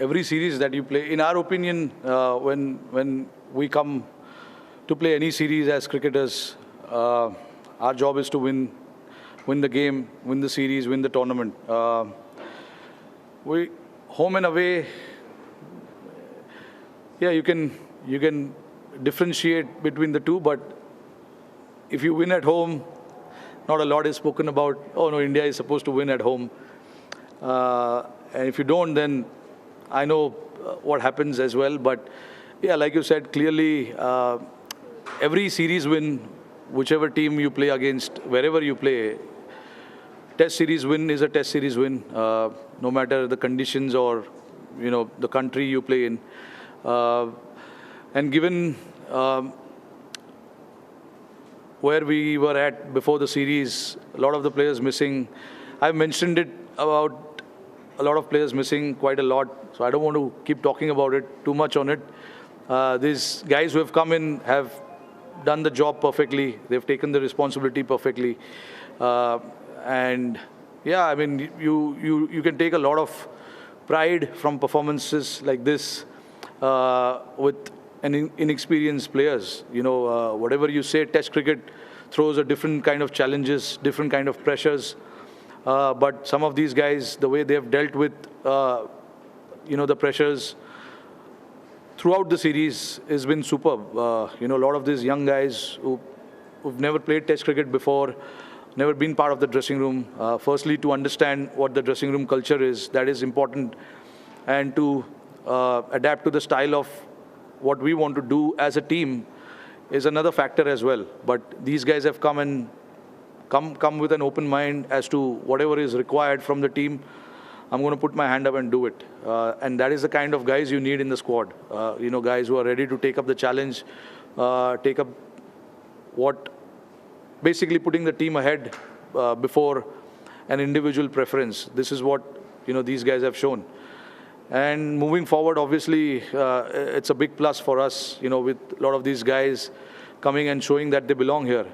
every series that you play. In our opinion, when we come to play any series as cricketers, our job is to win the game, win the series, win the tournament. We home and away. Yeah, you can differentiate between the two, but if you win at home, not a lot is spoken about. Oh no, India is supposed to win at home. And if you don't, then I know what happens as well. But yeah, like you said, clearly every series win, whichever team you play against, wherever you play, test series win is a test series win, no matter the conditions or the country you play in. And given where we were at before the series, a lot of the players missing. I've mentioned it about a lot of players missing quite a lot, so I don't want to keep talking about it too much on it. These guys who have come in have done the job perfectly. They've taken the responsibility perfectly. And yeah, I mean, you can take a lot of pride from performances like this with inexperienced players. Whatever you say, Test cricket throws a different kind of challenges, different kind of pressures. But some of these guys, the way they have dealt with, the pressures throughout the series has been superb. A lot of these young guys who've never played Test cricket before, never been part of the dressing room. Firstly, to understand what the dressing room culture is, that is important, and to adapt to the style of what we want to do as a team is another factor as well. But these guys have come with an open mind as to whatever is required from the team. I'm going to put my hand up and do it. And that is the kind of guys you need in the squad. Guys who are ready to take up the challenge, take up basically putting the team ahead before an individual preference. This is what, these guys have shown. And moving forward, obviously, it's a big plus for us, with a lot of these guys coming and showing that they belong here.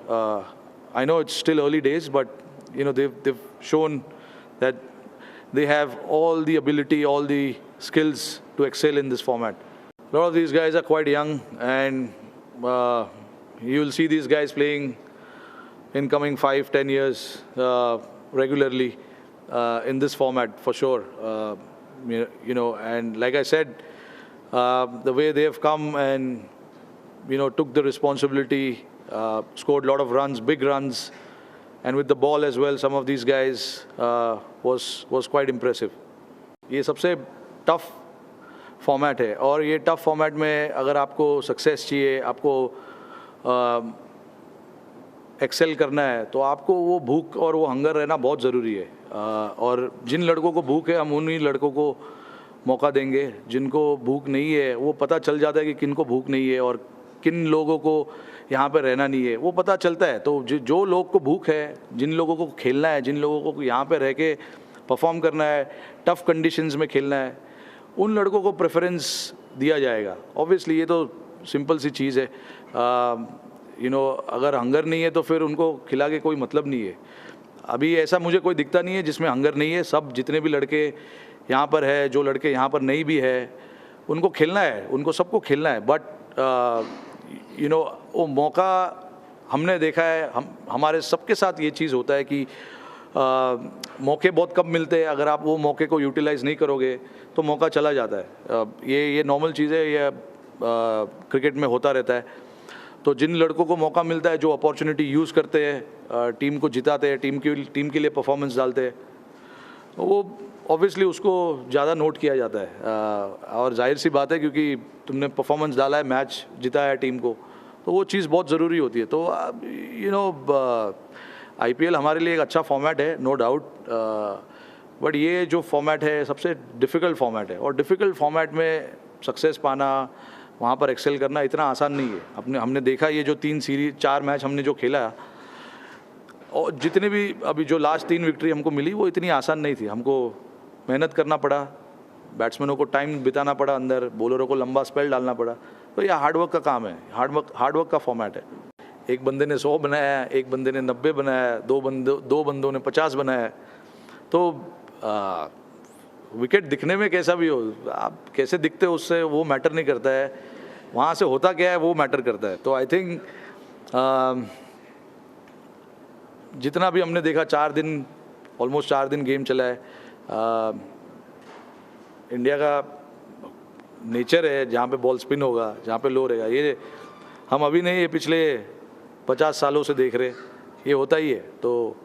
I know it's still early days, but, they've shown that they have all the ability, all the skills to excel in this format. A lot of these guys are quite young, and you will see these guys playing in coming 5-10 years regularly in this format for sure. And like I said, the way they have come and took the responsibility, scored a lot of runs, big runs, and with the ball as well, some of these guys was quite impressive. ये सबसे tough format है, और ये tough format में अगर आपको success चाहिए, आपको एक्सेल करना है, तो आपको वो भूख और वो हंगर रहना बहुत ज़रूरी है. और जिन लड़कों को भूख है, हम उन्हीं लड़कों को मौका देंगे. जिनको भूख नहीं है, वो पता चल जाता है कि किन को भूख नहीं है और किन लोगों को यहाँ पे रहना नहीं है, वो पता चलता है. तो जो लोग को भूख है, जिन लोगों को खेलना है, जिन लोगों को यहाँ पे रह के परफॉर्म करना है, टफ़ कंडीशंस में खेलना है, उन लड़कों को प्रेफरेंस दिया जाएगा. ऑब्वियसली ये तो सिंपल सी चीज़ है. अगर हंगर नहीं है तो फिर उनको खिला के कोई मतलब नहीं है. अभी ऐसा मुझे कोई दिखता नहीं है जिसमें हंगर नहीं है. सब जितने भी लड़के यहाँ पर है, जो लड़के यहाँ पर नहीं भी है, उनको खेलना है, उनको सबको खेलना है. बट वो मौका हमने देखा है, हमारे सबके साथ ये चीज़ होता है कि मौके बहुत कम मिलते हैं. अगर आप वो मौके को यूटिलाइज़ नहीं करोगे तो मौका चला जाता है. ये नॉर्मल चीज़ है, ये क्रिकेट में होता रहता है. तो जिन लड़कों को मौका मिलता है, जो अपॉर्चुनिटी यूज़ करते हैं, टीम को जिताते हैं, टीम के लिए परफॉर्मेंस डालते हैं, वो ऑब्वियसली उसको ज़्यादा नोट किया जाता है. और जाहिर सी बात है, क्योंकि तुमने परफॉर्मेंस डाला है, मैच जिताया है टीम को, तो वो चीज़ बहुत ज़रूरी होती है. तो IPL हमारे लिए एक अच्छा फॉर्मेट है, नो डाउट. बट ये जो फॉर्मेट है सबसे डिफ़िकल्ट फॉर्मेट है, और डिफ़िकल्ट फॉर्मेट में सक्सेस पाना, वहाँ पर एक्सेल करना इतना आसान नहीं है. हमने देखा ये जो 4 मैच हमने जो खेला, और जितने भी अभी जो लास्ट 3 विक्ट्री हमको मिली, वो इतनी आसान नहीं थी. हमको मेहनत करना पड़ा, बैट्समैनों को टाइम बिताना पड़ा अंदर, बॉलरों को लंबा स्पेल डालना पड़ा. तो ये हार्डवर्क का काम है, हार्डवर्क का फॉर्मेट है. एक बंदे ने 100 बनाया, एक बंदे ने 90 बनाया, दो बंदों ने 50 बनाया. तो विकेट दिखने में कैसा भी हो, आप कैसे दिखते हो उससे वो मैटर नहीं करता है, वहाँ से होता क्या है वो मैटर करता है. तो आई थिंक जितना भी हमने देखा 4 दिन, ऑलमोस्ट 4 दिन गेम चला है. इंडिया का नेचर है जहाँ पे बॉल स्पिन होगा, जहाँ पे लो रहेगा, ये हम अभी नहीं, ये पिछले 50 सालों से देख रहे, ये होता ही है. तो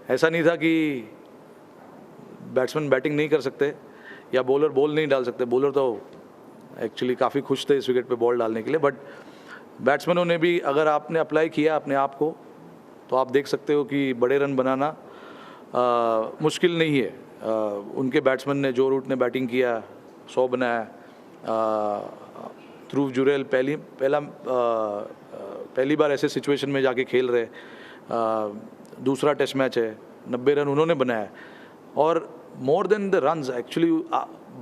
ऐसा नहीं था कि बैट्समैन बैटिंग नहीं कर सकते या बॉलर बॉल नहीं डाल सकते. बॉलर तो एक्चुअली काफ़ी खुश थे इस विकेट पे बॉल डालने के लिए, बट बैट्समैनों ने भी, अगर आपने अप्लाई किया अपने आप को, तो आप देख सकते हो कि बड़े रन बनाना मुश्किल नहीं है. उनके बैट्समैन ने, जो रूट ने बैटिंग किया 100 बनाया. ध्रुव जुरेल पहली बार ऐसे सिचुएशन में जाके खेल रहे. दूसरा टेस्ट मैच है, 90 रन उन्होंने बनाया. और more than the runs actually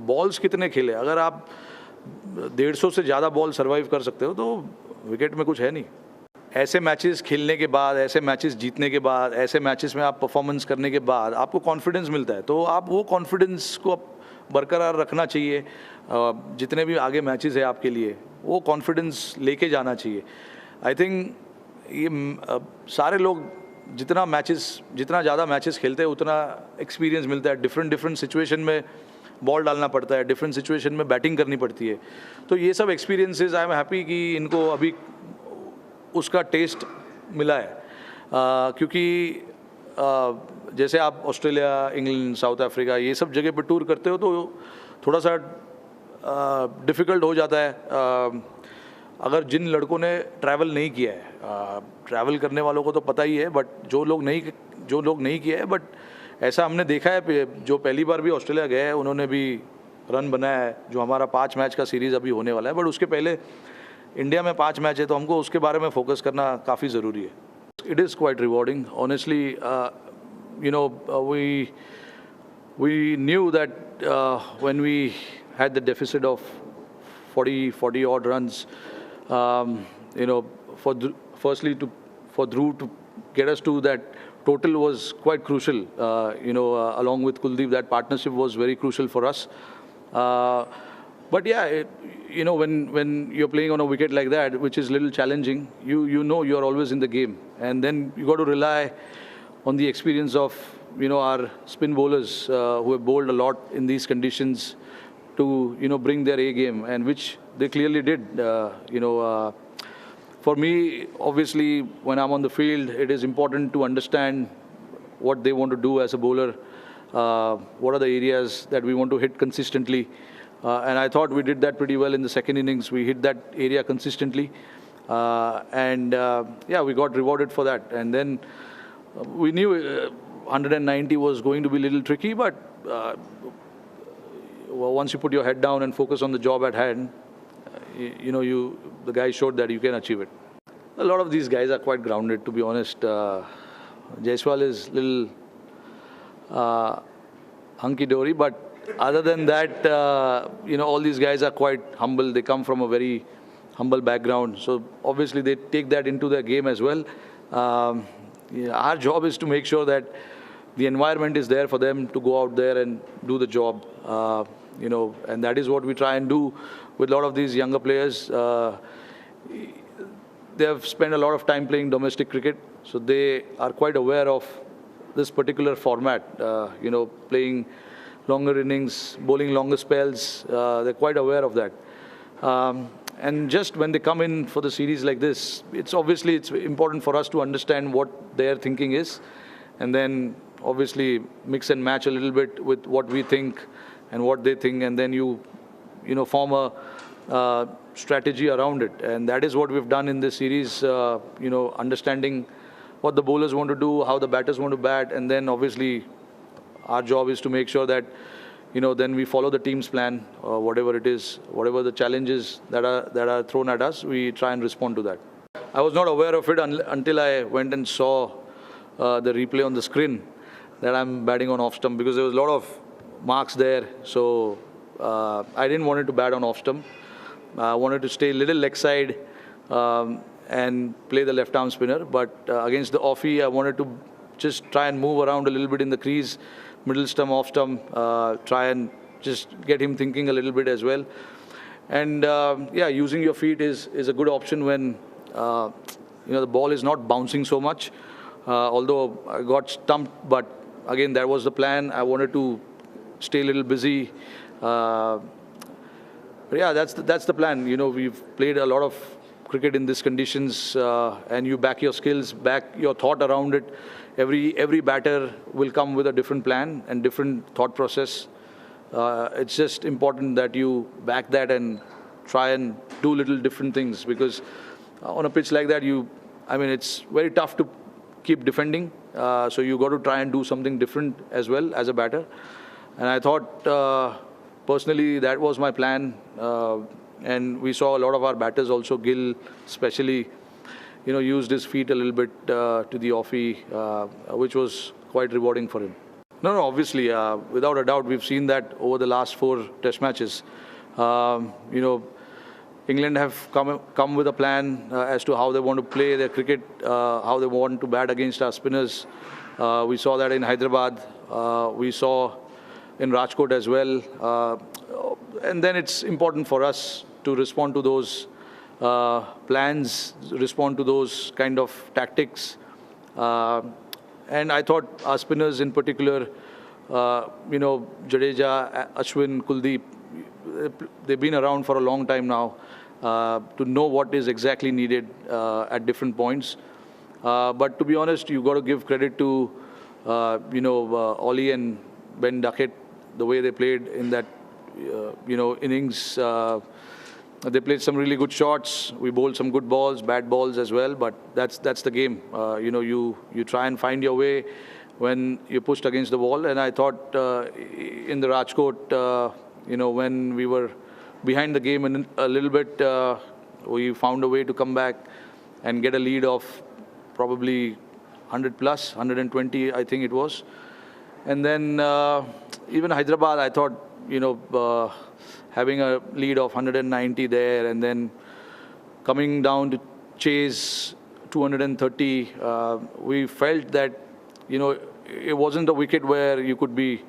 balls कितने खेले, अगर आप 150 से ज़्यादा बॉल सर्वाइव कर सकते हो तो विकेट में कुछ है नहीं. ऐसे मैचेस खेलने के बाद, ऐसे मैचेस जीतने के बाद, ऐसे मैचेस में आप परफॉर्मेंस करने के बाद आपको कॉन्फिडेंस मिलता है. तो आप वो कॉन्फिडेंस को बरकरार रखना चाहिए. जितने भी आगे मैचेस है आपके लिए, वो कॉन्फिडेंस लेके जाना चाहिए. आई थिंक ये सारे लोग जितना ज़्यादा मैचेस खेलते हैं उतना एक्सपीरियंस मिलता है. डिफरेंट सिचुएशन में बॉल डालना पड़ता है, डिफरेंट सिचुएशन में बैटिंग करनी पड़ती है. तो ये सब एक्सपीरियंसेस, आई एम हैप्पी कि इनको अभी उसका टेस्ट मिला है. क्योंकि जैसे आप ऑस्ट्रेलिया, इंग्लैंड, साउथ अफ्रीका, ये सब जगह पर टूर करते हो तो थोड़ा सा डिफ़िकल्ट हो जाता है. अगर जिन लड़कों ने ट्रैवल नहीं किया है, ट्रैवल करने वालों को तो पता ही है, बट जो लोग नहीं किया है, बट ऐसा हमने देखा है, जो पहली बार भी ऑस्ट्रेलिया गए हैं उन्होंने भी रन बनाया है. जो हमारा 5 मैच का सीरीज़ अभी होने वाला है, बट उसके पहले इंडिया में 5 मैच है, तो हमको उसके बारे में फोकस करना काफ़ी ज़रूरी है. It is quite rewarding honestly. You know, we knew that when we had the deficit of 40 odd runs, you know, firstly for Dhruv to get us to that total was quite crucial. You know, along with Kuldeep, that partnership was very crucial for us. But yeah, you know, when you're playing on a wicket like that, which is a little challenging, you know you're always in the game, and then you got to rely on the experience of, you know, our spin bowlers who have bowled a lot in these conditions to, you know, bring their A game, and which they clearly did. You know, for me, obviously, when I'm on the field, it is important to understand what they want to do as a bowler, what are the areas that we want to hit consistently. And I thought we did that pretty well in the second innings. We hit that area consistently. Yeah, we got rewarded for that. And then we knew 190 was going to be a little tricky, but once you put your head down and focus on the job at hand, you know, the guys showed that you can achieve it. A lot of these guys are quite grounded, to be honest. Jaiswal is a little hunky-dory, but other than that, you know, all these guys are quite humble. They come from a very humble background. So obviously they take that into their game as well. Yeah, our job is to make sure that the environment is there for them to go out there and do the job. You know, and that is what we try and do with a lot of these younger players. They have spent a lot of time playing domestic cricket, so they are quite aware of this particular format. You know, playing longer innings, bowling longer spells. They're quite aware of that. And just when they come in for the series like this, it's important for us to understand what their thinking is, and then obviously mix and match a little bit with what we think and what they think, and then you know, form a strategy around it. And that is what we've done in this series. You know, understanding what the bowlers want to do, how the batters want to bat, and then obviously our job is to make sure that, you know, then we follow the team's plan, whatever it is, whatever the challenges that are thrown at us, we try and respond to that. I was not aware of it until I went and saw the replay on the screen that I'm batting on off stump, because there was a lot of marks there. So I didn't want it to bat on off stump. I wanted to stay a little leg side and play the left arm spinner. But against the offie, I wanted to just try and move around a little bit in the crease, middle stump, off stump, try and just get him thinking a little bit as well. And yeah, using your feet is a good option when the ball is not bouncing so much. Although I got stumped, but again, that was the plan. I wanted to stay a little busy. But yeah, that's the plan. We've played a lot of cricket in these conditions, and you back your skills, back your thought around it. Every batter will come with a different plan and different thought process. It's just important that you back that and try and do little different things, because on a pitch like that, it's very tough to keep defending. So you got to try and do something different as well as a batter. And I thought, personally, that was my plan. And we saw a lot of our batters also, Gill especially, used his feet a little bit to the offie, which was quite rewarding for him. No, obviously, without a doubt, we've seen that over the last 4 test matches. England have come with a plan as to how they want to play their cricket, how they want to bat against our spinners. We saw that in Hyderabad. We saw in Rajkot as well. And then it's important for us to respond to those plans, respond to those kind of tactics. And I thought our spinners in particular, Jadeja, Ashwin, Kuldeep, they've been around for a long time now to know what is exactly needed at different points. But to be honest, you got to give credit to, Ollie and Ben Duckett, the way they played in that, innings. They played some really good shots. We bowled some good balls, bad balls as well. But that's the game. You try and find your way when you're pushed against the wall. And I thought in the Rajkot, when we were behind the game a little bit, we found a way to come back and get a lead of probably 100 plus, 120, I think it was. And then even Hyderabad, I thought, having a lead of 190 there and then coming down to chase 230, we felt that, it wasn't a wicket where you could be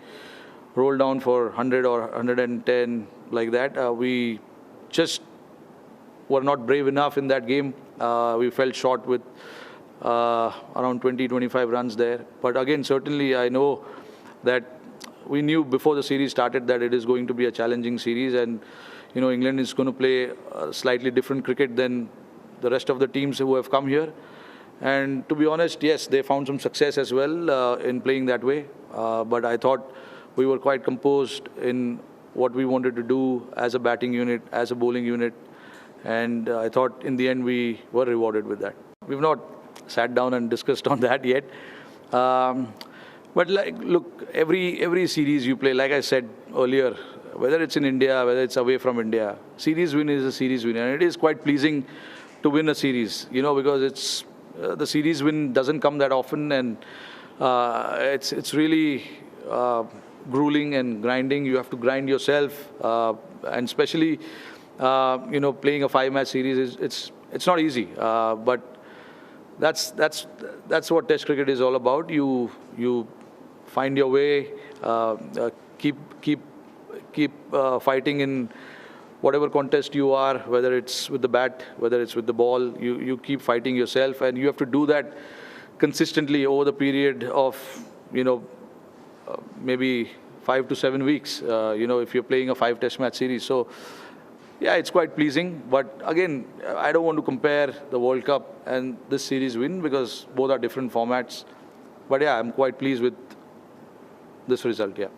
rolled down for 100 or 110 like that. We just were not brave enough in that game. We fell short with around 20-25 runs there. But again, certainly I know that we knew before the series started that it is going to be a challenging series, and England is going to play a slightly different cricket than the rest of the teams who have come here. And to be honest, yes, they found some success as well in playing that way. But I thought we were quite composed in what we wanted to do as a batting unit, as a bowling unit. And I thought in the end we were rewarded with that. We've not sat down and discussed on that yet. But look, every series you play, like I said earlier, whether it's in India, whether it's away from India, series win is a series win. And it is quite pleasing to win a series, because it's the series win doesn't come that often, and it's really grueling and grinding. You have to grind yourself, and especially playing a 5-match series it's not easy. But that's what Test cricket is all about. You find your way, keep fighting in whatever contest you are, whether it's with the bat, whether it's with the ball. You keep fighting yourself, and you have to do that consistently over the period of maybe 5 to 7 weeks. If you're playing a 5-test match series, so. Yeah, it's quite pleasing. But again, I don't want to compare the World Cup and this series win because both are different formats. But yeah, I'm quite pleased with this result, yeah.